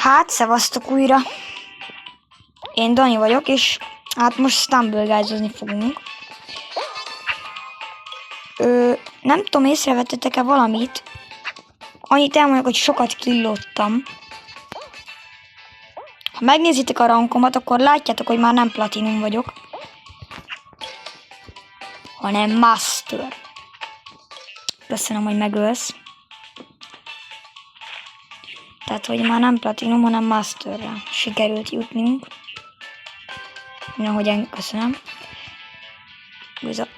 Hát, szevasztok újra. Én Dani vagyok, és hát most Stumble-gázozni fogunk. Nem tudom, észrevettetek-e valamit? Annyit elmondok, hogy sokat killottam. Ha megnézitek a rankomat, akkor látjátok, hogy már nem platinum vagyok, hanem master. Köszönöm, hogy megölsz. Tehát, hogy már nem platinum, hanem masterre sikerült jutnunk. Mindenhogyan köszönöm.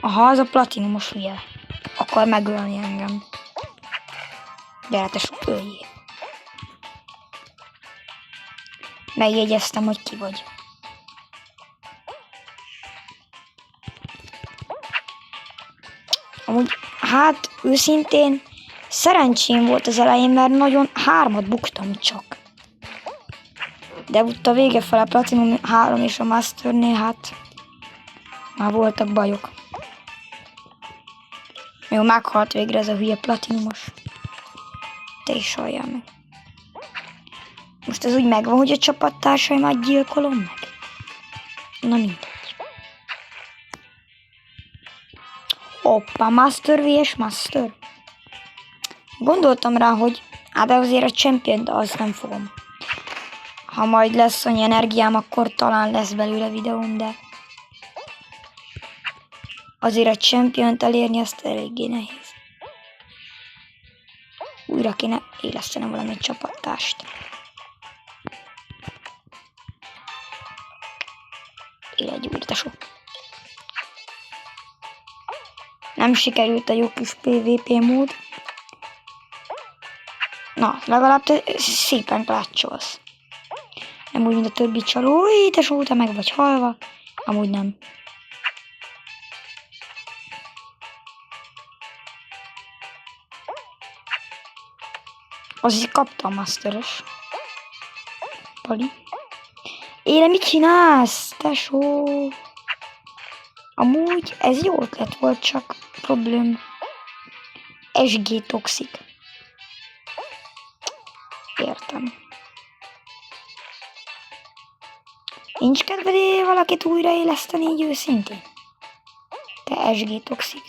Ha az a platinumos ugye akar megölni engem. Gyere, te sok öljél. Megjegyeztem, hogy ki vagy. Amúgy, hát őszintén szerencsém volt az elején, mert nagyon 3-at buktam csak. De ott a vége fele Platinum 3 és a Masternél, hát már voltak bajok. Jó, meghalt végre ez a hülye platinumos. Te is halljál meg. Most ez úgy megvan, hogy a csapattársaimát gyilkolom meg? Na mindegy. Hoppá, Master vs Master. Gondoltam rá, hogy hát azért a Champion-t azt nem fogom. Ha majd lesz annyi energiám, akkor talán lesz belőle videóm, de azért a Champion-t elérni azt eléggé nehéz. Újra kéne élesztenem valami csapattárst. Éledj újra, tesó. Nem sikerült a jó kis PvP mód. Na, legalább te szépen klácsolsz. Nem úgy, mint a többi csaló. Új, tesó, te meg vagy halva. Amúgy nem. Az is kapta a masteres. Pali. Ére, mit csinálsz, tesó? Amúgy ez jó ötlet volt, csak problém. SG toxik. Értem. Nincs kedved valakit újraéleszteni így őszintén? Te SG toxik.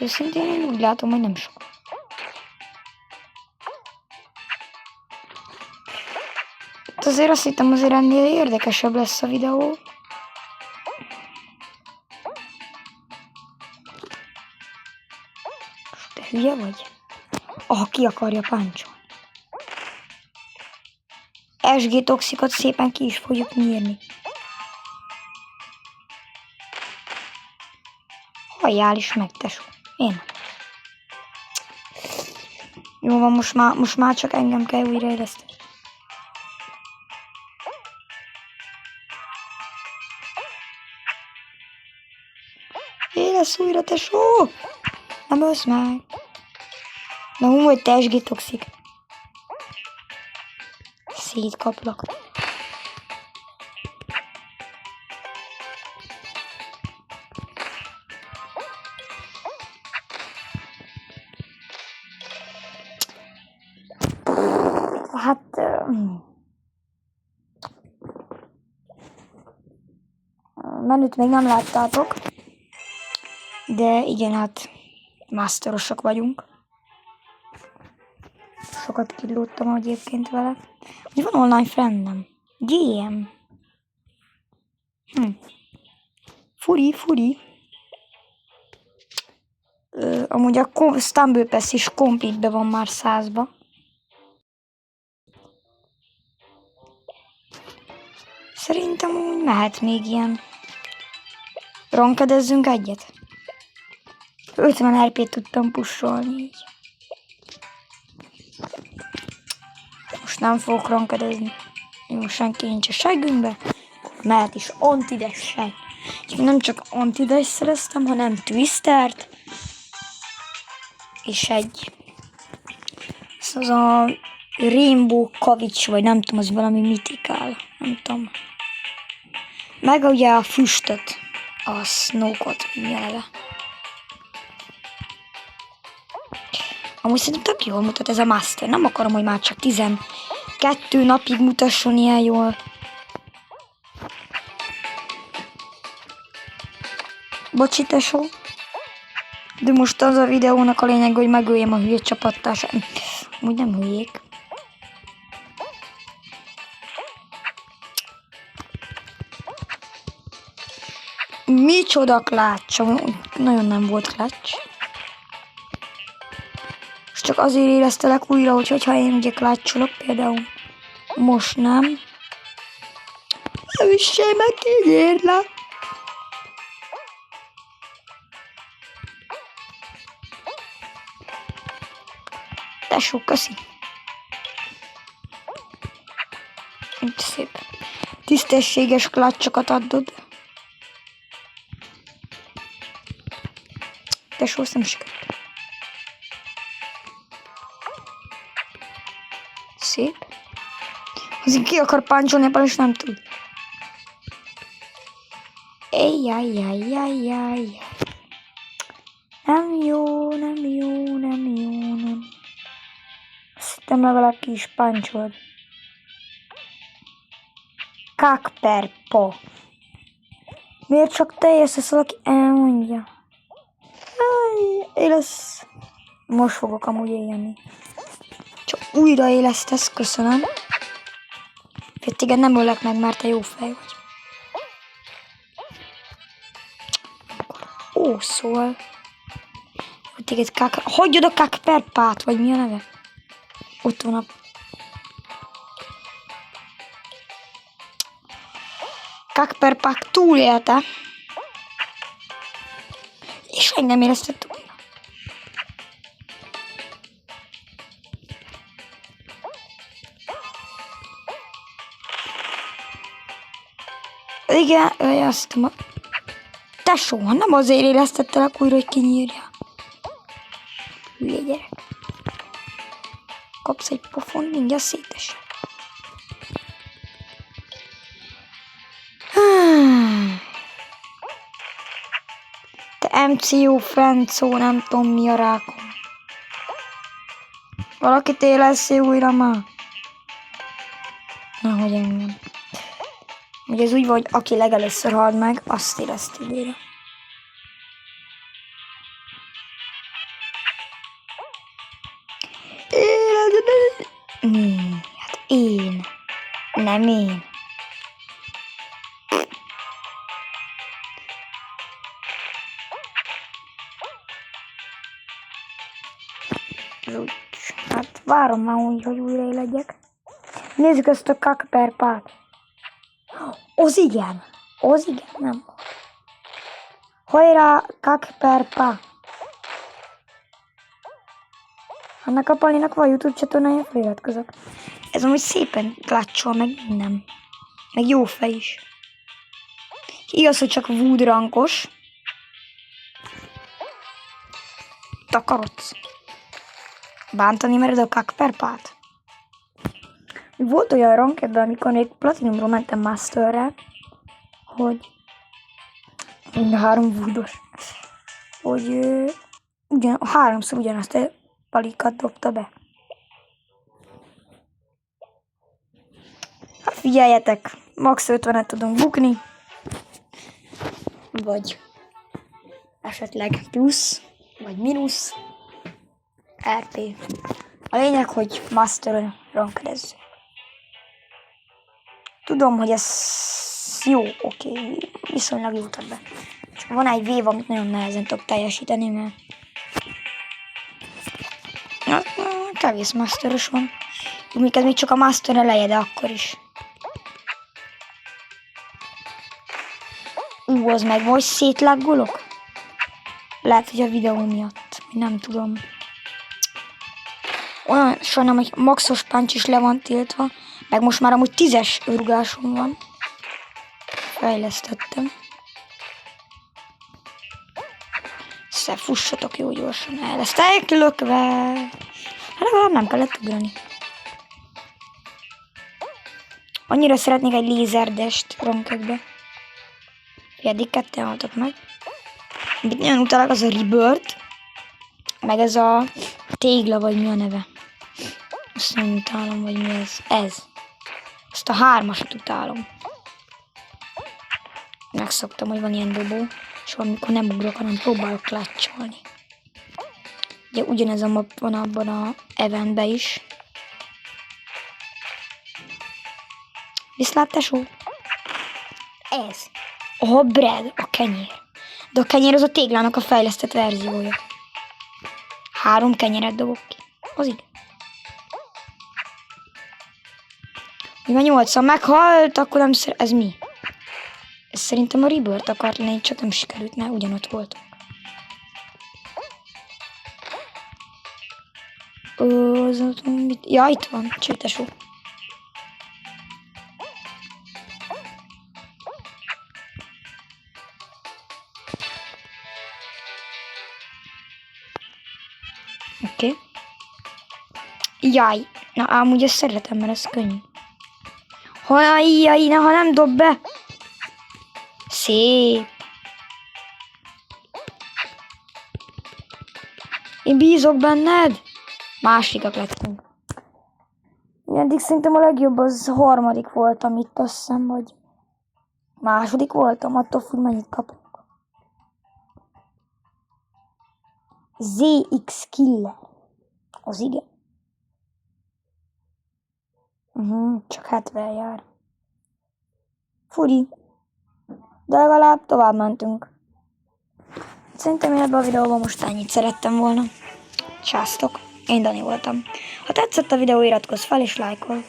Őszintén én úgy látom, hogy nem sok. Azért azt hittem, azért ennél érdekesebb lesz a videó. Te hülye vagy? Ki akarja páncsolni. SG toxikot szépen ki is fogjuk nyírni. Halljál is meg, tesó. Én. Jó van, most már csak engem kell újraéleszteni. Élesz újra, tesó! Nem ölsz meg. Na, hogy te SG toxik. Szétkaplak. Hát... menüt még nem láttátok. De igen, hát masterosok vagyunk. Sokat killódtam egyébként vele. Hogy van online friendem? GM. Furi. Amúgy a Stumble Pass is complete-be van már 100-ba. Szerintem úgy mehet még ilyen. Rankedezzünk egyet. 50 RP-t tudtam pusolni így. Most nem fogok rankedezni. Most senki nincs a seggünkbe. Mehet is antides-seg. Nem csak antides szereztem, hanem twistert. És egy... az a Rainbow kavics, vagy nem tudom, az valami mitikál. Nem tudom. Meg ugye a füstöt. A Snowkot, mi a neve. Amúgy szerintem tök jól mutat ez a Master. Nem akarom, hogy már csak 12 napig mutasson ilyen jól. Bocsi, tesó. De most az a videónak a lényeg, hogy megöljem a hülye csapattársát. Úgy nem hülyék. Micsoda klács. Nagyon nem volt klács. És csak azért éreztelek újra, hogyha én ugye klácsolok például. Most nem. Nem is sem megígérlek. Tesó, köszi. Így szép. Tisztességes klácsokat adod. Tesó, azt nem sikerült. Szép. Azért ki akar páncsolni, ebben is nem tud. Ejjjjjjjjjjjjjj. Nem jó, nem jó, nem jó, nem. Azt hittem legalább ki is páncsolod. Kakperpo. Miért csak te érsz, ezt valaki elmondja? Élesz. Most fogok amúgy élni. Csak újra élesztesz, köszönöm. Téged nem ölök meg, mert te jó fej vagy. Ó, szóval. Téged hagyjad a kakperpát, vagy mi a neve? Ott van a... Kakperpák túlélte. És meg nem éreztett újra. Igen, azt hittem, tesó, nem azért élesztettelek újra, hogy kinyírja. Hülye gyerek. Kapsz egy pofon, mindjárt szétesek. Te MCU Francó, nem tudom mi a rákom. Valakit éleszé újra már? Nahogy engem. Ugye ez úgy van, hogy aki legelőször hal meg, azt éleszti újra. Hát én. Nem én. Hát várom már úgy, hogy újra legyek. Nézzük ezt a kakperpát. Az igen, nem. Hajrá, kakperpa. Annak a Palinak van YouTube csatornája, feliratkozok. Ez amúgy szépen klácsol, meg minden. Meg jó fej is. Igaz, hogy csak Wood rankos. Takarodsz. Bántani mered a kakperpát? Volt olyan rank ebben, amikor még Platinumról mentem Masterre, hogy mind a 3 Woodos. Hogy háromszor ugyanazt a palikat dobta be. Hát figyeljetek, max 50-et tudunk bukni. Vagy esetleg plusz, vagy mínusz. RP. A lényeg, hogy Master rankedezzünk. Tudom, hogy ez jó, oké, viszonylag jutott be. Csak van egy vév, amit nagyon nehezen tudok teljesíteni, mert kevés masteros van. Mondjuk ez még csak a master eleje, de akkor is. Az meg vagy szétlaggolok? Lehet, hogy a videó miatt. Nem tudom. Olyan sajnálom, hogy maxos punch is le van tiltva. Meg most már amúgy 10-es rúgásom van. Fejlesztettem. Szóval fussatok jó gyorsan el. Ezt elkülökve. Hát legalább nem kellett ugrani. Annyira szeretnék egy lézerdest rankekbe. Eddig ketten haltak meg. Amit nagyon utalak, az a Rebirth, meg ez a tégla, vagy mi a neve. Azt nem utálom, vagy mi ez. Ez. Ezt a 3-asat utálom. Megszoktam, hogy van ilyen dobó, és amikor nem ugrok, hanem próbálok klatcsolni. Ugye ugyanez a map van abban a eventben is. Viszlát, tesó? Ez. A bread, a kenyér. De a kenyér az a téglának a fejlesztett verziója. 3 kenyeret dobok ki. Az igen. Mivel 8-an meghalt, akkor nem ez mi? Ez szerintem a Rebirth akart lenni, csak nem sikerült, mert ugyanott voltunk. Ja, itt van, csőtesó. Oké. Okay. Jaj, na amúgy ezt szeretem, mert ez könnyű. Ha nem dob be. Szép. Én bízok benned. Másodikak lettünk. Eddig szerintem a legjobb az a 3. voltam itt, azt hiszem, vagy második voltam, attól függ, mennyit kapok. ZX Killer. Az igen. Csak 70 jár. Furi. De legalább tovább mentünk. Szerintem én ebben a videóban most ennyit szerettem volna. Sáztok. Én Dani voltam. Ha tetszett a videó, iratkozz fel és lájkolj.